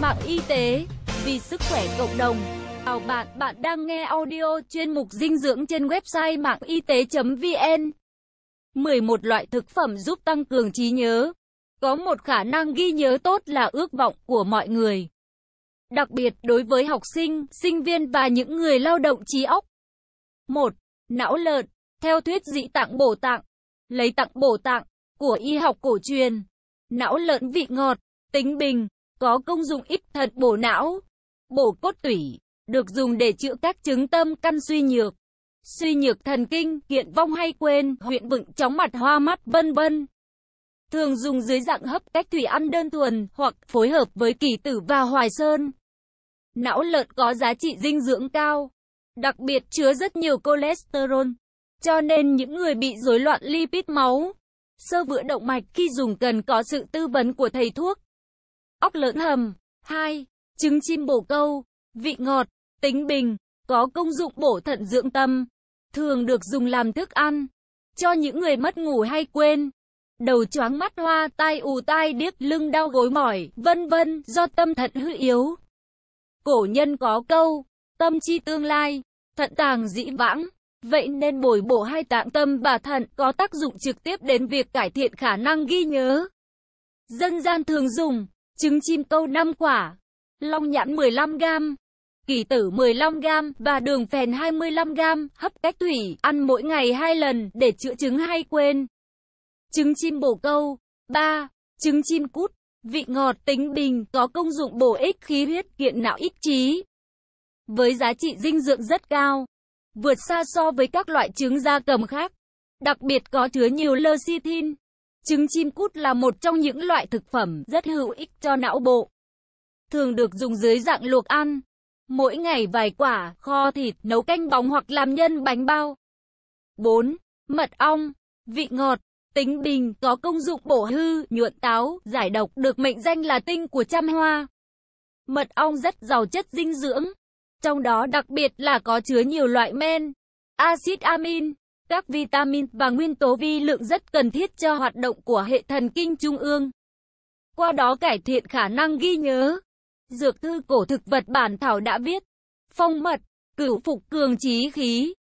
mạng y tế, vì sức khỏe cộng đồng. Chào bạn, bạn đang nghe audio chuyên mục dinh dưỡng trên website mạng y tế.vn. 11 loại thực phẩm giúp tăng cường trí nhớ. Có một khả năng ghi nhớ tốt là ước vọng của mọi người. Đặc biệt đối với học sinh, sinh viên và những người lao động trí óc. 1. Não lợn. Theo thuyết dị tạng bổ tạng, lấy tạng bổ tạng của y học cổ truyền, não lợn vị ngọt, tính bình, có công dụng ít thận bổ não, bổ cốt tủy, được dùng để chữa các chứng tâm căn suy nhược thần kinh, kiện vong hay quên, huyện vựng, chóng mặt, hoa mắt, vân vân. Thường dùng dưới dạng hấp cách thủy ăn đơn thuần hoặc phối hợp với kỳ tử và hoài sơn. Não lợn có giá trị dinh dưỡng cao, đặc biệt chứa rất nhiều cholesterol, cho nên những người bị rối loạn lipid máu, xơ vữa động mạch khi dùng cần có sự tư vấn của thầy thuốc. Óc lợn hầm. 2. Trứng chim bồ câu, vị ngọt, tính bình, có công dụng bổ thận dưỡng tâm, thường được dùng làm thức ăn cho những người mất ngủ hay quên, đầu choáng mắt hoa, tai ù tai điếc, lưng đau gối mỏi, vân vân, do tâm thận hư yếu. Cổ nhân có câu, tâm chi tương lai, thận tàng dĩ vãng, vậy nên bồi bổ hai tạng tâm và thận có tác dụng trực tiếp đến việc cải thiện khả năng ghi nhớ. Dân gian thường dùng trứng chim câu 5 quả, long nhãn 15g, kỳ tử 15g và đường phèn 25g, hấp cách thủy, ăn mỗi ngày 2 lần để chữa chứng hay quên. Trứng chim bồ câu. 3. Trứng chim cút, vị ngọt, tính bình, có công dụng bổ ích khí huyết, kiện não ích trí. Với giá trị dinh dưỡng rất cao, vượt xa so với các loại trứng gia cầm khác, đặc biệt có chứa nhiều lecithin. Trứng chim cút là một trong những loại thực phẩm rất hữu ích cho não bộ. Thường được dùng dưới dạng luộc ăn, mỗi ngày vài quả, kho thịt, nấu canh bóng hoặc làm nhân bánh bao. 4. Mật ong, vị ngọt, tính bình, có công dụng bổ hư, nhuận táo, giải độc, được mệnh danh là tinh của trăm hoa. Mật ong rất giàu chất dinh dưỡng, trong đó đặc biệt là có chứa nhiều loại men, axit amin, các vitamin và nguyên tố vi lượng rất cần thiết cho hoạt động của hệ thần kinh trung ương, qua đó cải thiện khả năng ghi nhớ. Dược thư cổ thực vật bản thảo đã viết, phong mật, cửu phục cường trí khí,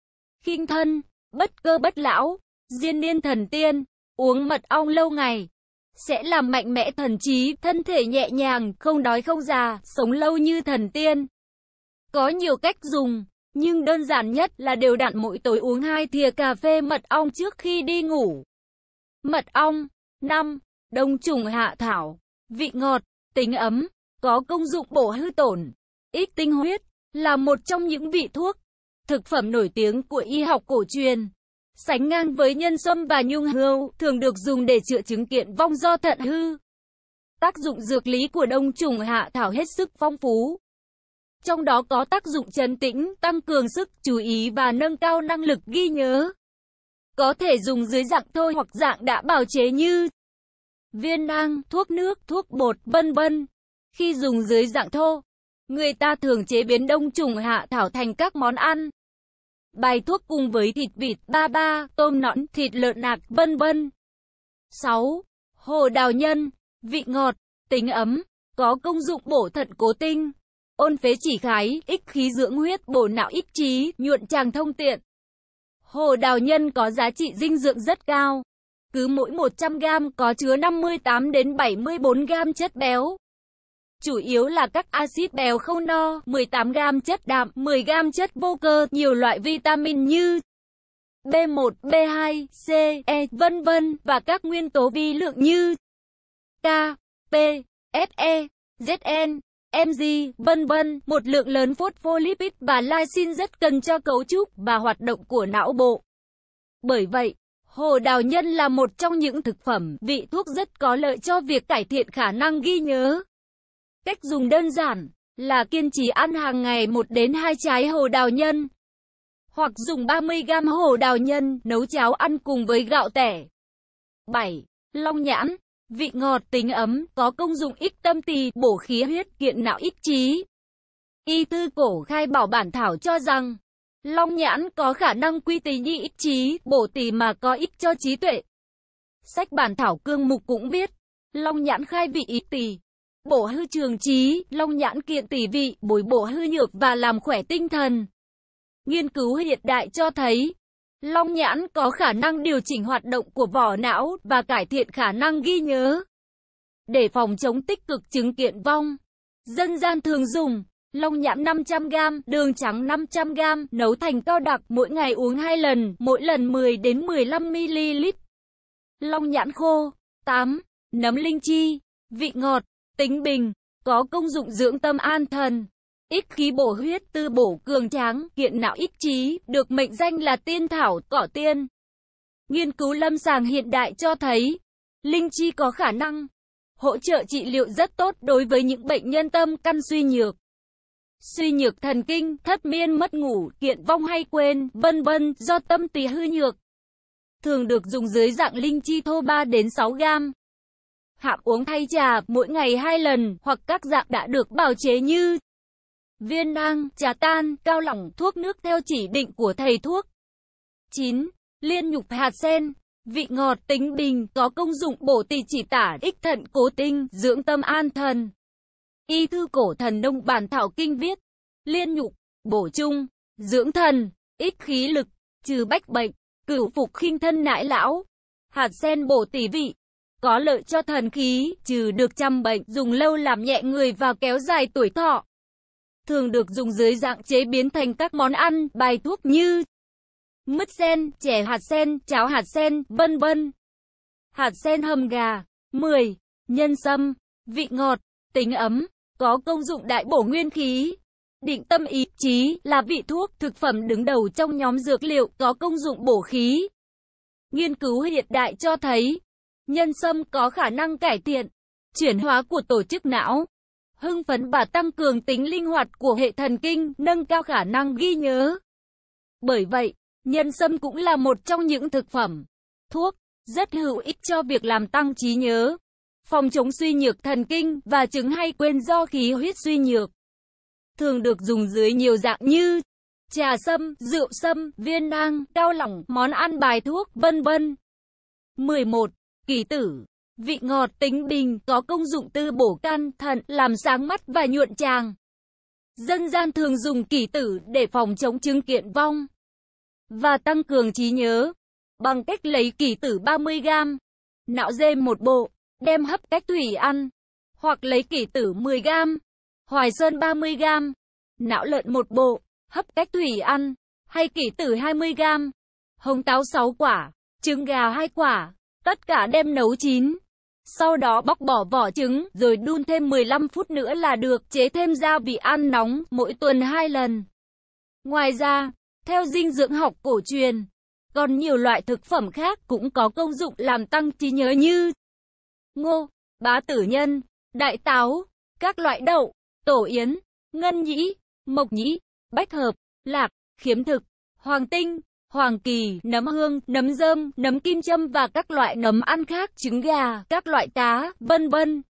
khinh thân, bất cơ bất lão, diên niên thần tiên, uống mật ong lâu ngày sẽ làm mạnh mẽ thần trí, thân thể nhẹ nhàng, không đói không già, sống lâu như thần tiên. Có nhiều cách dùng, nhưng đơn giản nhất là đều đặn mỗi tối uống 2 thìa cà phê mật ong trước khi đi ngủ. Mật ong. 5. Đông trùng hạ thảo, vị ngọt, tính ấm, có công dụng bổ hư tổn, ích tinh huyết, là một trong những vị thuốc, thực phẩm nổi tiếng của y học cổ truyền, sánh ngang với nhân sâm và nhung hươu, thường được dùng để chữa chứng kiện vong do thận hư. Tác dụng dược lý của đông trùng hạ thảo hết sức phong phú. Trong đó có tác dụng trấn tĩnh, tăng cường sức chú ý và nâng cao năng lực ghi nhớ. Có thể dùng dưới dạng thôi hoặc dạng đã bào chế như viên nang, thuốc nước, thuốc bột, vân vân. Khi dùng dưới dạng thô, người ta thường chế biến đông trùng hạ thảo thành các món ăn, bài thuốc cùng với thịt vịt, ba ba, tôm nõn, thịt lợn nạc, vân vân. 6. Hồ đào nhân, vị ngọt, tính ấm, có công dụng bổ thận cố tinh, ôn phế chỉ khái, ích khí dưỡng huyết, bổ não ích trí, nhuận tràng thông tiện. Hồ đào nhân có giá trị dinh dưỡng rất cao, cứ mỗi 100g có chứa 58 đến 74g chất béo. Chủ yếu là các axit béo không no, 18g chất đạm, 10g chất vô cơ, nhiều loại vitamin như B1, B2, C, E, vân vân, và các nguyên tố vi lượng như K, P, Fe, Zn, Mg, vân vân, một lượng lớn phospholipid và lysine rất cần cho cấu trúc và hoạt động của não bộ. Bởi vậy, hồ đào nhân là một trong những thực phẩm, vị thuốc rất có lợi cho việc cải thiện khả năng ghi nhớ. Cách dùng đơn giản là kiên trì ăn hàng ngày 1 đến 2 trái hồ đào nhân, hoặc dùng 30g hồ đào nhân, nấu cháo ăn cùng với gạo tẻ. 7. Long nhãn, vị ngọt, tính ấm, có công dụng ích tâm tỳ, bổ khí huyết, kiện não ích trí. Y thư cổ khai bảo bản thảo cho rằng, long nhãn có khả năng quy tỳ nhi ích trí, bổ tỳ mà có ích cho trí tuệ. Sách bản thảo cương mục cũng viết, long nhãn khai vị ý tỳ, bổ hư trường trí, long nhãn kiện tỷ vị, bồi bổ hư nhược và làm khỏe tinh thần. Nghiên cứu hiện đại cho thấy, long nhãn có khả năng điều chỉnh hoạt động của vỏ não và cải thiện khả năng ghi nhớ. Để phòng chống tích cực chứng kiện vong, dân gian thường dùng long nhãn 500g, đường trắng 500g, nấu thành cao đặc, mỗi ngày uống 2 lần, mỗi lần 10 đến 15ml. Long nhãn khô. 8. Nấm linh chi, vị ngọt, tính bình, có công dụng dưỡng tâm an thần, ích khí bổ huyết, tư bổ cường tráng, kiện não ích trí, được mệnh danh là tiên thảo, cỏ tiên. Nghiên cứu lâm sàng hiện đại cho thấy, linh chi có khả năng hỗ trợ trị liệu rất tốt đối với những bệnh nhân tâm căn suy nhược thần kinh, thất miên mất ngủ, kiện vong hay quên, vân vân, do tâm tỳ hư nhược. Thường được dùng dưới dạng linh chi thô 3 đến 6g. Hạm uống thay trà, mỗi ngày 2 lần, hoặc các dạng đã được bào chế như viên nang, trà tan, cao lỏng, thuốc nước theo chỉ định của thầy thuốc. 9. Liên nhục hạt sen, vị ngọt, tính bình, có công dụng bổ tỳ chỉ tả, ích thận cố tinh, dưỡng tâm an thần. Y thư cổ thần nông bản thảo kinh viết, liên nhục, bổ trung, dưỡng thần, ích khí lực, trừ bách bệnh, cửu phục khinh thân nãi lão. Hạt sen bổ tỳ vị, có lợi cho thần khí, trừ được trăm bệnh, dùng lâu làm nhẹ người và kéo dài tuổi thọ. Thường được dùng dưới dạng chế biến thành các món ăn, bài thuốc như mứt sen, chè hạt sen, cháo hạt sen, vân vân. Hạt sen hầm gà. 10. Nhân sâm, vị ngọt, tính ấm, có công dụng đại bổ nguyên khí, định tâm ý chí, là vị thuốc, thực phẩm đứng đầu trong nhóm dược liệu, có công dụng bổ khí. Nghiên cứu hiện đại cho thấy, nhân sâm có khả năng cải thiện chuyển hóa của tổ chức não, hưng phấn và tăng cường tính linh hoạt của hệ thần kinh, nâng cao khả năng ghi nhớ. Bởi vậy, nhân sâm cũng là một trong những thực phẩm, thuốc rất hữu ích cho việc làm tăng trí nhớ, phòng chống suy nhược thần kinh và chứng hay quên do khí huyết suy nhược. Thường được dùng dưới nhiều dạng như trà sâm, rượu sâm, viên nang, cao lỏng, món ăn bài thuốc, vân vân. 11. Kỷ tử, vị ngọt, tính bình, có công dụng tư bổ can, thận, làm sáng mắt và nhuận tràng. Dân gian thường dùng kỷ tử để phòng chống chứng kiện vong và tăng cường trí nhớ, bằng cách lấy kỷ tử 30g, não dê một bộ, đem hấp cách thủy ăn, hoặc lấy kỷ tử 10g, hoài sơn 30g, não lợn một bộ, hấp cách thủy ăn, hay kỷ tử 20g, hồng táo 6 quả, trứng gà 2 quả, tất cả đem nấu chín. Sau đó bóc bỏ vỏ trứng, rồi đun thêm 15 phút nữa là được, chế thêm gia vị ăn nóng, mỗi tuần 2 lần. Ngoài ra, theo dinh dưỡng học cổ truyền, còn nhiều loại thực phẩm khác cũng có công dụng làm tăng trí nhớ như ngô, bá tử nhân, đại táo, các loại đậu, tổ yến, ngân nhĩ, mộc nhĩ, bách hợp, lạc, khiếm thực, hoàng tinh, hoàng kỳ, nấm hương, nấm rơm, nấm kim châm và các loại nấm ăn khác, trứng gà, các loại cá, vân vân.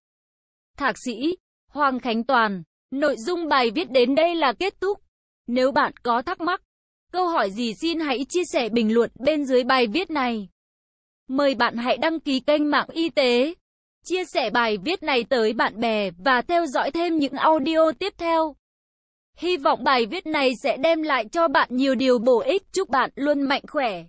Thạc sĩ Hoàng Khánh Toàn. Nội dung bài viết đến đây là kết thúc. Nếu bạn có thắc mắc, câu hỏi gì xin hãy chia sẻ bình luận bên dưới bài viết này. Mời bạn hãy đăng ký kênh Mạng Y tế, chia sẻ bài viết này tới bạn bè và theo dõi thêm những audio tiếp theo. Hy vọng bài viết này sẽ đem lại cho bạn nhiều điều bổ ích. Chúc bạn luôn mạnh khỏe.